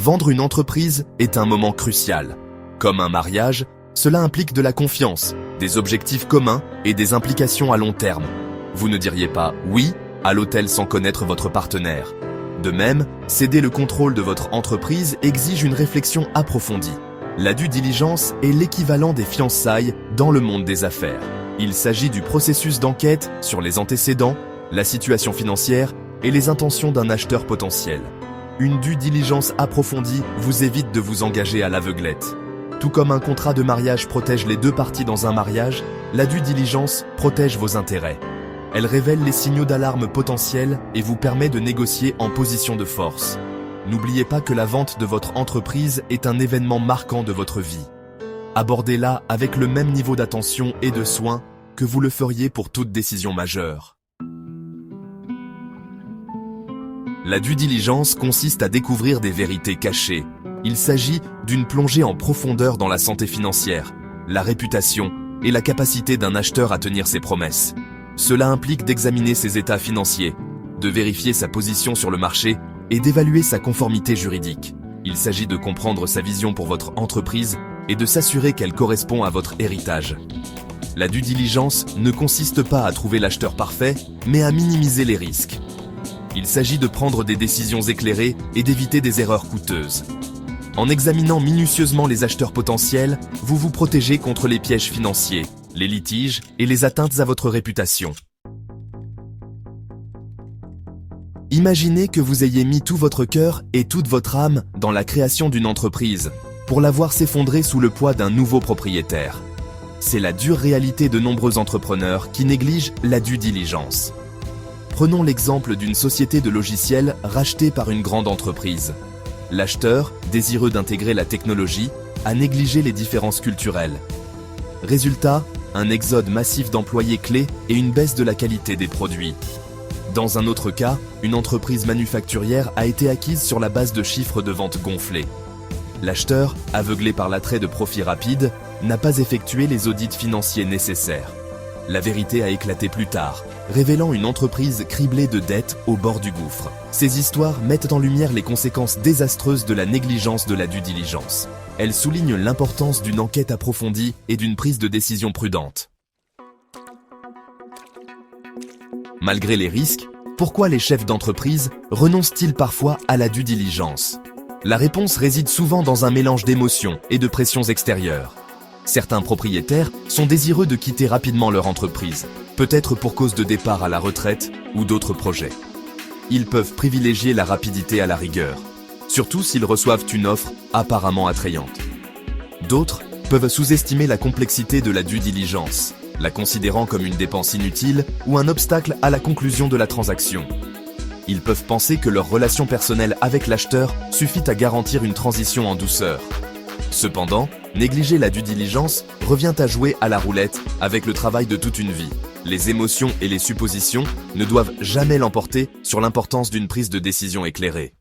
vendre une entreprise est un moment crucial. Comme un mariage, cela implique de la confiance, des objectifs communs et des implications à long terme. Vous ne diriez pas « oui » à l'hôtel sans connaître votre partenaire. De même, céder le contrôle de votre entreprise exige une réflexion approfondie. La due diligence est l'équivalent des fiançailles dans le monde des affaires. Il s'agit du processus d'enquête sur les antécédents, la situation financière et les intentions d'un acheteur potentiel. Une due diligence approfondie vous évite de vous engager à l'aveuglette. Tout comme un contrat de mariage protège les deux parties dans un mariage, la due diligence protège vos intérêts. Elle révèle les signaux d'alarme potentiels et vous permet de négocier en position de force. N'oubliez pas que la vente de votre entreprise est un événement marquant de votre vie. Abordez-la avec le même niveau d'attention et de soin que vous le feriez pour toute décision majeure. La due diligence consiste à découvrir des vérités cachées. Il s'agit d'une plongée en profondeur dans la santé financière, la réputation et la capacité d'un acheteur à tenir ses promesses. Cela implique d'examiner ses états financiers, de vérifier sa position sur le marché et d'évaluer sa conformité juridique. Il s'agit de comprendre sa vision pour votre entreprise et de s'assurer qu'elle correspond à votre héritage. La due diligence ne consiste pas à trouver l'acheteur parfait, mais à minimiser les risques. Il s'agit de prendre des décisions éclairées et d'éviter des erreurs coûteuses. En examinant minutieusement les acheteurs potentiels, vous vous protégez contre les pièges financiers, les litiges et les atteintes à votre réputation. Imaginez que vous ayez mis tout votre cœur et toute votre âme dans la création d'une entreprise, pour la voir s'effondrer sous le poids d'un nouveau propriétaire. C'est la dure réalité de nombreux entrepreneurs qui négligent la due diligence. Prenons l'exemple d'une société de logiciels rachetée par une grande entreprise. L'acheteur, désireux d'intégrer la technologie, a négligé les différences culturelles. Résultat, un exode massif d'employés clés et une baisse de la qualité des produits. Dans un autre cas, une entreprise manufacturière a été acquise sur la base de chiffres de vente gonflés. L'acheteur, aveuglé par l'attrait de profits rapides, n'a pas effectué les audits financiers nécessaires. La vérité a éclaté plus tard, révélant une entreprise criblée de dettes au bord du gouffre. Ces histoires mettent en lumière les conséquences désastreuses de la négligence de la due diligence. Elles soulignent l'importance d'une enquête approfondie et d'une prise de décision prudente. Malgré les risques, pourquoi les chefs d'entreprise renoncent-ils parfois à la due diligence? La réponse réside souvent dans un mélange d'émotions et de pressions extérieures. Certains propriétaires sont désireux de quitter rapidement leur entreprise, peut-être pour cause de départ à la retraite ou d'autres projets. Ils peuvent privilégier la rapidité à la rigueur, surtout s'ils reçoivent une offre apparemment attrayante. D'autres peuvent sous-estimer la complexité de la due diligence, la considérant comme une dépense inutile ou un obstacle à la conclusion de la transaction. Ils peuvent penser que leur relation personnelle avec l'acheteur suffit à garantir une transition en douceur. Cependant, négliger la due diligence revient à jouer à la roulette avec le travail de toute une vie. Les émotions et les suppositions ne doivent jamais l'emporter sur l'importance d'une prise de décision éclairée.